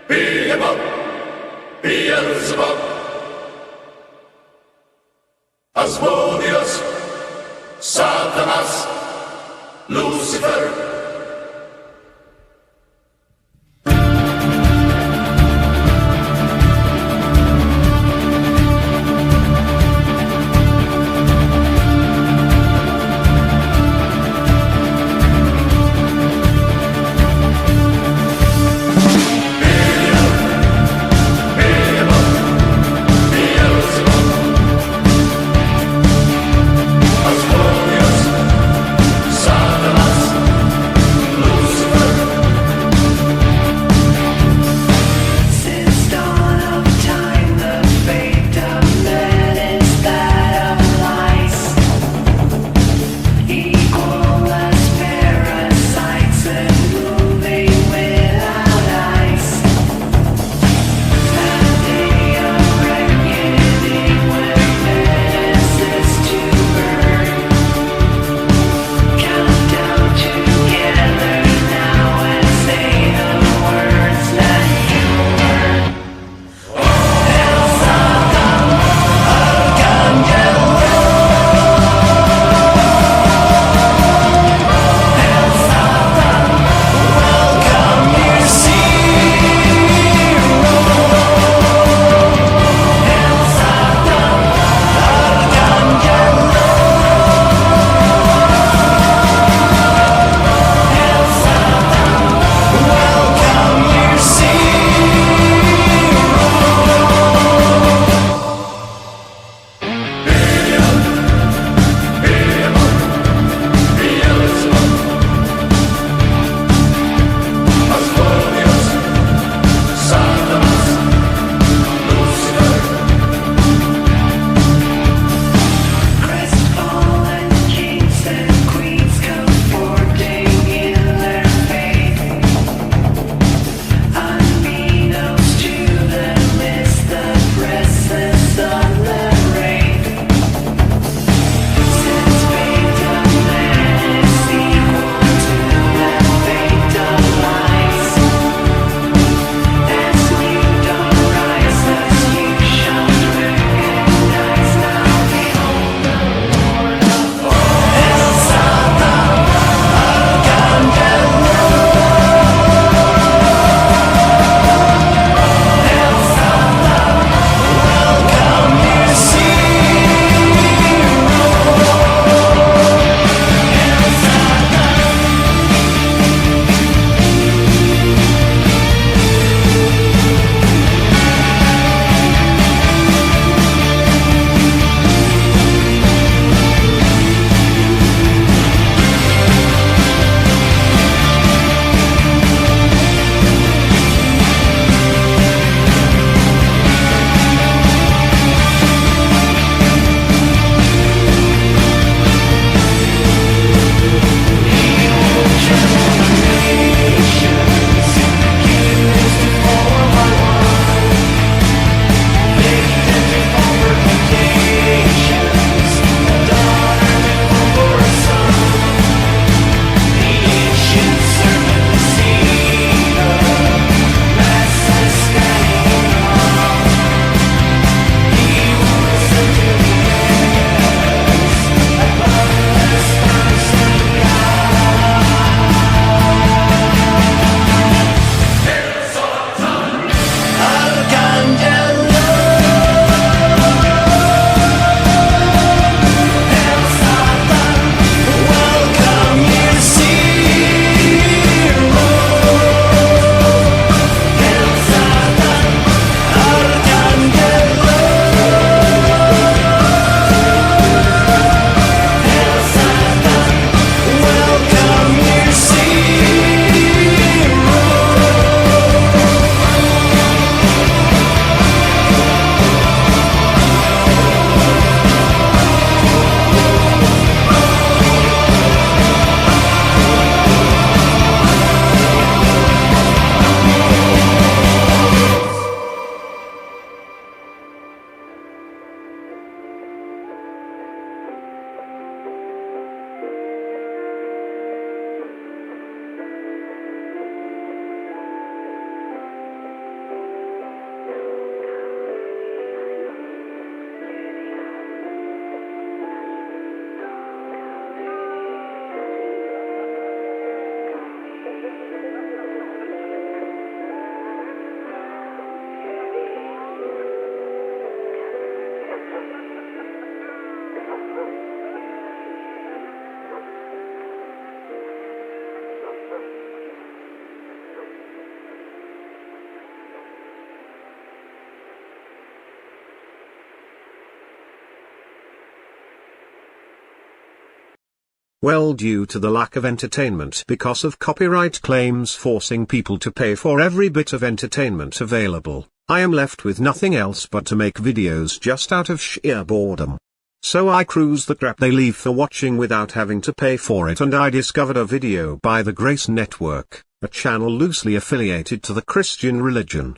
Beelzebub, Beelzebub, Asmodeus, Satanas, Lucifer. Well, due to the lack of entertainment because of copyright claims forcing people to pay for every bit of entertainment available, I am left with nothing else but to make videos just out of sheer boredom. So I cruise the crap they leave for watching without having to pay for it, and I discovered a video by the Grace Network, a channel loosely affiliated to the Christian religion.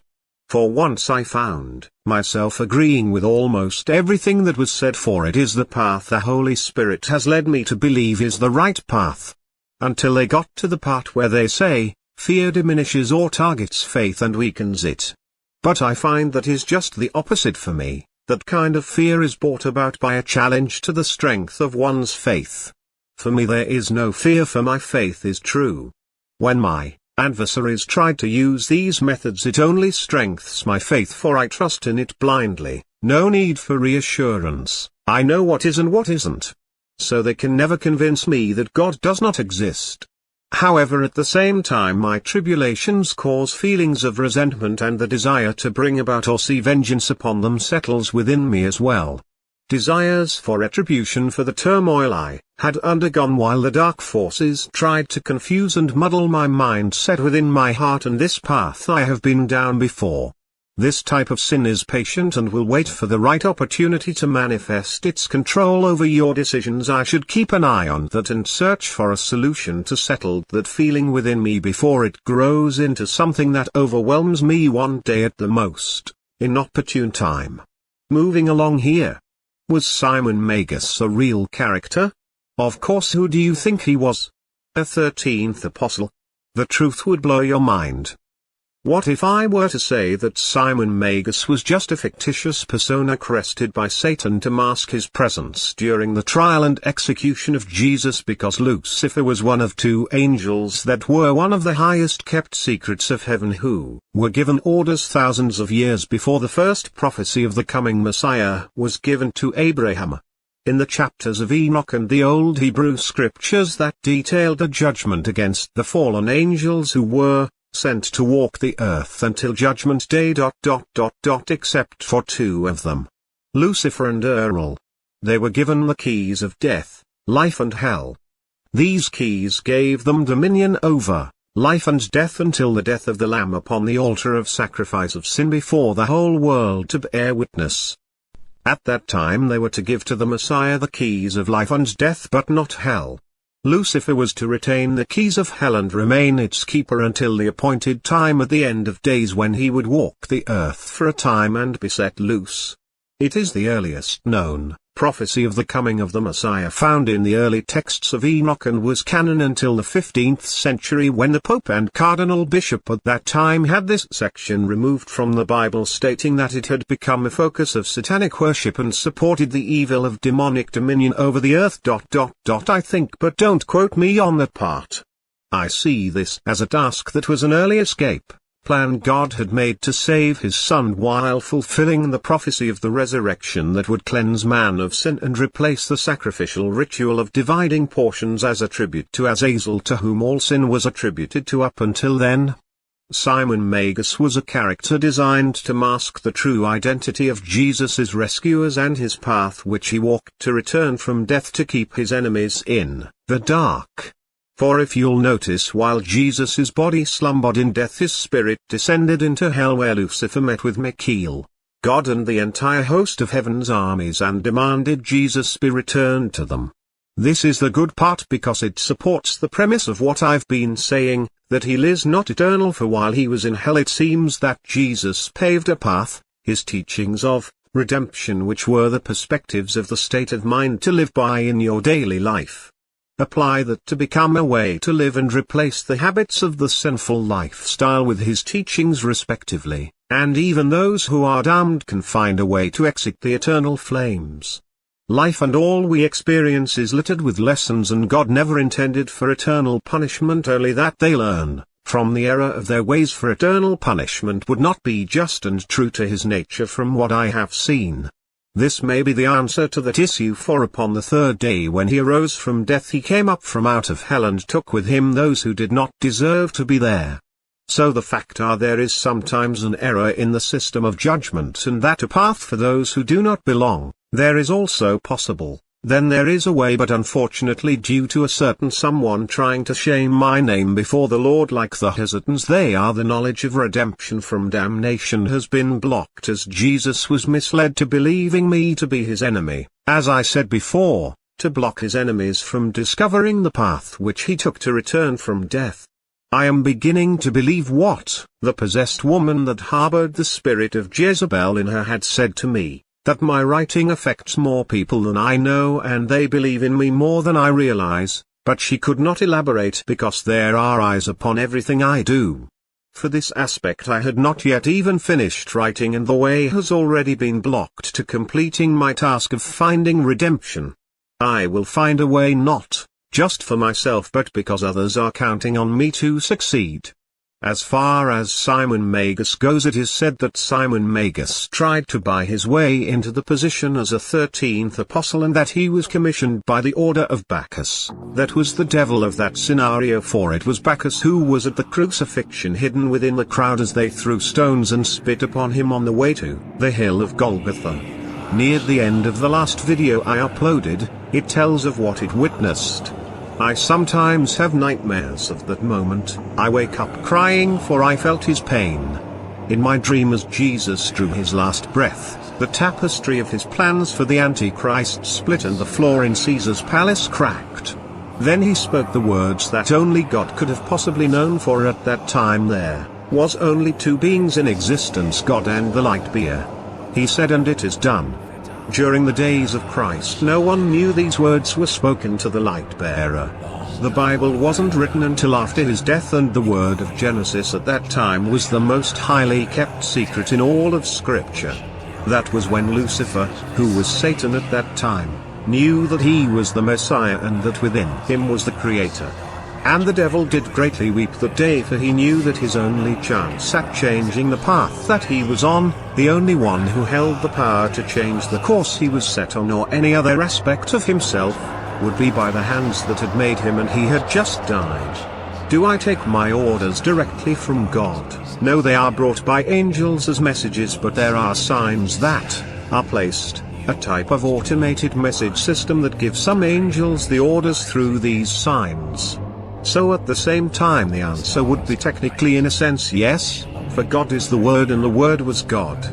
For once I found myself agreeing with almost everything that was said, for it is the path the Holy Spirit has led me to believe is the right path. Until they got to the part where they say, fear diminishes or targets faith and weakens it. But I find that is just the opposite for me. That kind of fear is brought about by a challenge to the strength of one's faith. For me there is no fear, for my faith is true. When my adversaries tried to use these methods, it only strengthens my faith, for I trust in it blindly, no need for reassurance, I know what is and what isn't. So they can never convince me that God does not exist. However, at the same time my tribulations cause feelings of resentment, and the desire to bring about or see vengeance upon them settles within me as well. Desires for retribution for the turmoil I had undergone while the dark forces tried to confuse and muddle my mind set within my heart, and this path I have been down before. This type of sin is patient and will wait for the right opportunity to manifest its control over your decisions. I should keep an eye on that and search for a solution to settle that feeling within me before it grows into something that overwhelms me one day at the most inopportune time. Moving along here. Was Simon Magus a real character? Of course. Who do you think he was? A 13th apostle? The truth would blow your mind. What if I were to say that Simon Magus was just a fictitious persona crested by Satan to mask his presence during the trial and execution of Jesus, because Lucifer was one of two angels that were one of the highest kept secrets of heaven, who were given orders thousands of years before the first prophecy of the coming Messiah was given to Abraham? In the chapters of Enoch and the Old Hebrew Scriptures that detailed a judgment against the fallen angels who were sent to walk the earth until judgment day. Except for two of them, Lucifer and Uriel. They were given the keys of death, life and hell. These keys gave them dominion over life and death until the death of the Lamb upon the altar of sacrifice of sin before the whole world to bear witness. At that time they were to give to the Messiah the keys of life and death, but not hell. Lucifer was to retain the keys of hell and remain its keeper until the appointed time at the end of days, when he would walk the earth for a time and be set loose. It is the earliest known prophecy of the coming of the Messiah found in the early texts of Enoch, and was canon until the 15th century, when the Pope and Cardinal Bishop at that time had this section removed from the Bible, stating that it had become a focus of satanic worship and supported the evil of demonic dominion over the earth. I think, but don't quote me on that part. I see this as a task that was an early escape plan God had made to save his Son while fulfilling the prophecy of the resurrection that would cleanse man of sin and replace the sacrificial ritual of dividing portions as a tribute to Azazel, to whom all sin was attributed to up until then. Simon Magus was a character designed to mask the true identity of Jesus' rescuers and his path which he walked to return from death to keep his enemies in the dark. For if you'll notice, while Jesus' body slumbered in death, his spirit descended into hell, where Lucifer met with Michael, God and the entire host of heaven's armies, and demanded Jesus be returned to them. This is the good part, because it supports the premise of what I've been saying, that he is not eternal, for while he was in hell it seems that Jesus paved a path, his teachings of redemption, which were the perspectives of the state of mind to live by in your daily life. Apply that to become a way to live and replace the habits of the sinful lifestyle with his teachings respectively, and even those who are damned can find a way to exit the eternal flames. Life and all we experience is littered with lessons, and God never intended for eternal punishment, only that they learn from the error of their ways, for eternal punishment would not be just and true to his nature from what I have seen. This may be the answer to that issue, for upon the third day when he arose from death he came up from out of hell and took with him those who did not deserve to be there. So the fact are, there is sometimes an error in the system of judgment, and that a path for those who do not belong. There is also possible Then there is a way, but unfortunately due to a certain someone trying to shame my name before the Lord like the Hesitans, the knowledge of redemption from damnation has been blocked, as Jesus was misled to believing me to be his enemy, as I said before, to block his enemies from discovering the path which he took to return from death. I am beginning to believe what the possessed woman that harbored the spirit of Jezebel in her had said to me, that my writing affects more people than I know and they believe in me more than I realize, but she could not elaborate because there are eyes upon everything I do. For this aspect I had not yet even finished writing, and the way has already been blocked to completing my task of finding redemption. I will find a way, not just for myself but because others are counting on me to succeed. As far as Simon Magus goes, it is said that Simon Magus tried to buy his way into the position as a 13th apostle and that he was commissioned by the order of Bacchus. That was the devil of that scenario, for it was Bacchus who was at the crucifixion, hidden within the crowd as they threw stones and spit upon him on the way to the hill of Golgotha. Near the end of the last video I uploaded, it tells of what it witnessed. I sometimes have nightmares of that moment. I wake up crying, for I felt his pain. In my dream, as Jesus drew his last breath, the tapestry of his plans for the Antichrist split and the floor in Caesar's palace cracked. Then he spoke the words that only God could have possibly known, for at that time there was only two beings in existence, God and the light bearer. He said, "And it is done." During the days of Christ no one knew these words were spoken to the light-bearer. The Bible wasn't written until after his death, and the word of Genesis at that time was the most highly kept secret in all of Scripture. That was when Lucifer, who was Satan at that time, knew that he was the Messiah and that within him was the Creator. And the devil did greatly weep that day, for he knew that his only chance at changing the path that he was on, the only one who held the power to change the course he was set on or any other aspect of himself, would be by the hands that had made him, and he had just died. Do I take my orders directly from God? No, they are brought by angels as messages, but there are signs that are placed, a type of automated message system that gives some angels the orders through these signs. So at the same time the answer would be technically in a sense yes, for God is the Word and the Word was God.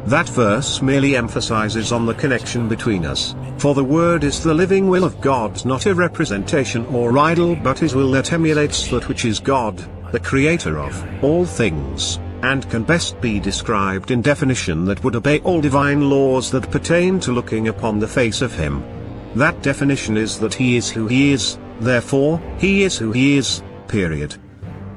That verse merely emphasizes on the connection between us, for the Word is the living will of God, not a representation or idol, but his will that emulates that which is God, the creator of all things, and can best be described in definition that would obey all divine laws that pertain to looking upon the face of him. That definition is that he is who he is. Therefore, he is who he is, period.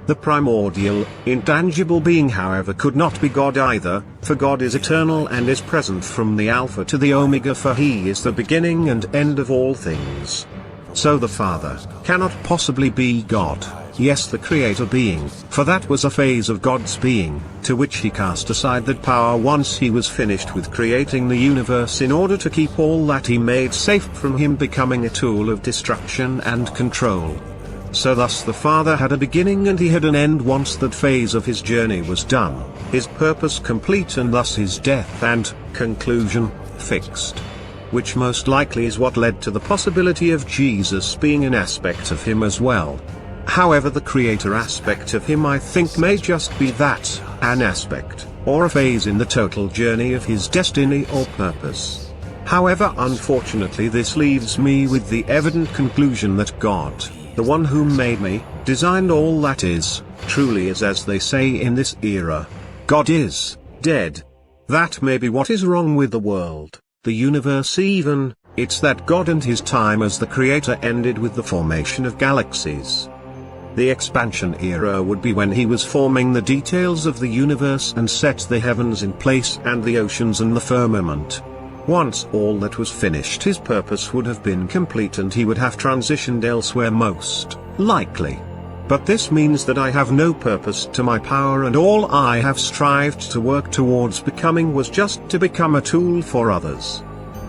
The primordial, intangible being, however, could not be God either, for God is eternal and is present from the Alpha to the Omega, for he is the beginning and end of all things. So the Father cannot possibly be God, yes, the Creator being, for that was a phase of God's being, to which he cast aside that power once he was finished with creating the universe, in order to keep all that he made safe from him becoming a tool of destruction and control. So thus the Father had a beginning and he had an end once that phase of his journey was done, his purpose complete, and thus his death and conclusion fixed. Which most likely is what led to the possibility of Jesus being an aspect of him as well. However, the creator aspect of him I think may just be that, an aspect, or a phase in the total journey of his destiny or purpose. However, unfortunately this leaves me with the evident conclusion that God, the one who made me, designed all that is, truly is as they say in this era. God is dead. That may be what is wrong with the world, the universe even, it's that God and his time as the creator ended with the formation of galaxies. The expansion era would be when he was forming the details of the universe and set the heavens in place and the oceans and the firmament. Once all that was finished, his purpose would have been complete and he would have transitioned elsewhere most likely. But this means that I have no purpose to my power, and all I have strived to work towards becoming was just to become a tool for others.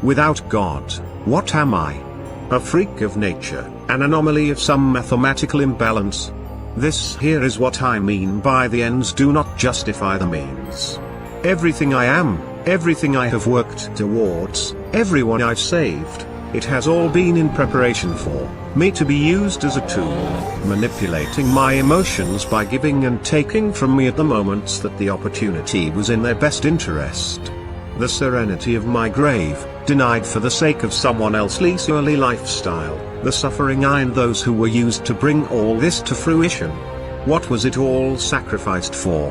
Without God, what am I? A freak of nature, an anomaly of some mathematical imbalance. This here is what I mean by the ends do not justify the means. Everything I am, everything I have worked towards, everyone I've saved, It has all been in preparation for me to be used as a tool, manipulating my emotions by giving and taking from me at the moments that the opportunity was in their best interest. The serenity of my grave, denied for the sake of someone else's early lifestyle, the suffering I and those who were used to bring all this to fruition. What was it all sacrificed for?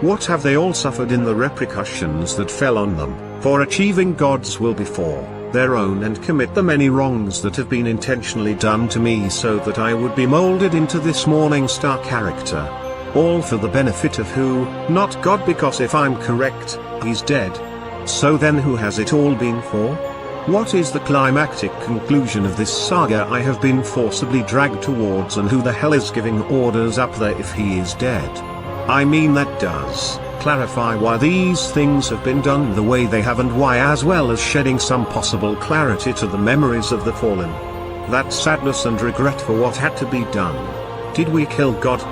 What have they all suffered in the repercussions that fell on them, for achieving God's will before their own, and commit the many wrongs that have been intentionally done to me so that I would be molded into this morning star character? All for the benefit of who? Not God, because if I'm correct, he's dead. So then who has it all been for? What is the climactic conclusion of this saga I have been forcibly dragged towards, and who the hell is giving orders up there if he is dead? I mean, that does clarify why these things have been done the way they have, and why, as well as shedding some possible clarity to the memories of the fallen. That sadness and regret for what had to be done. Did we kill God?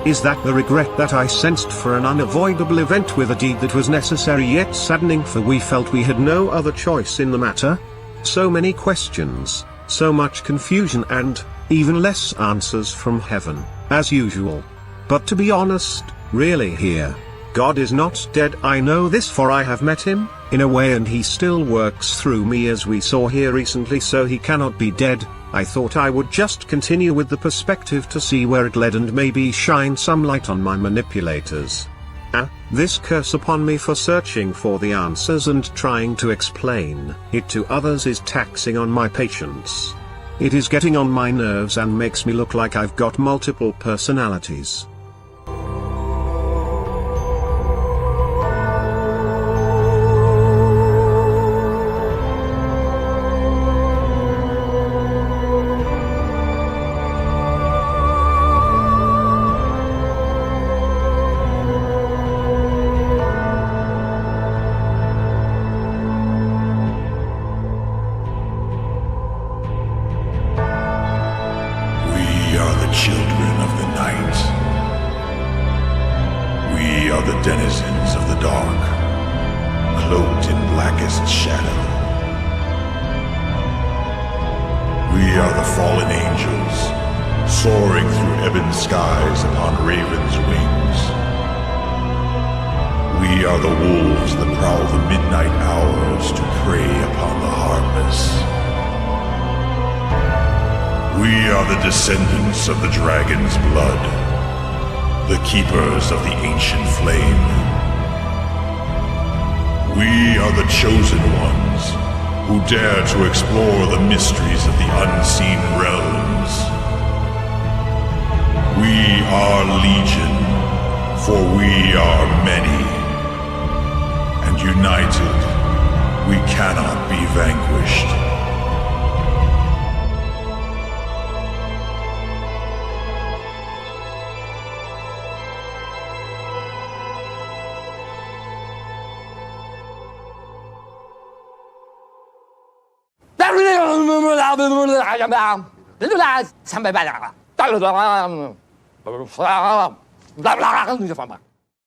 Is that the regret that I sensed for an unavoidable event with a deed that was necessary yet saddening, for we felt we had no other choice in the matter? So many questions, so much confusion, and even less answers from heaven, as usual. But to be honest, really here, God is not dead. I know this, for I have met him, in a way, and he still works through me, as we saw here recently, so he cannot be dead. I thought I would just continue with the perspective to see where it led, and maybe shine some light on my manipulators. This curse upon me for searching for the answers and trying to explain it to others is taxing on my patience. It is getting on my nerves and makes me look like I've got multiple personalities. Children of the night. We are the denizens of the dark, cloaked in blackest shadow. We are the fallen angels, soaring through ebon skies upon ravens' wings. We are the wolves that prowl the midnight hours to prey upon the harmless. We are the descendants of the dragon's blood, the keepers of the ancient flame. We are the chosen ones, who dare to explore the mysteries of the unseen realms. We are legion, for we are many, and united, we cannot be vanquished. Sampai banyak.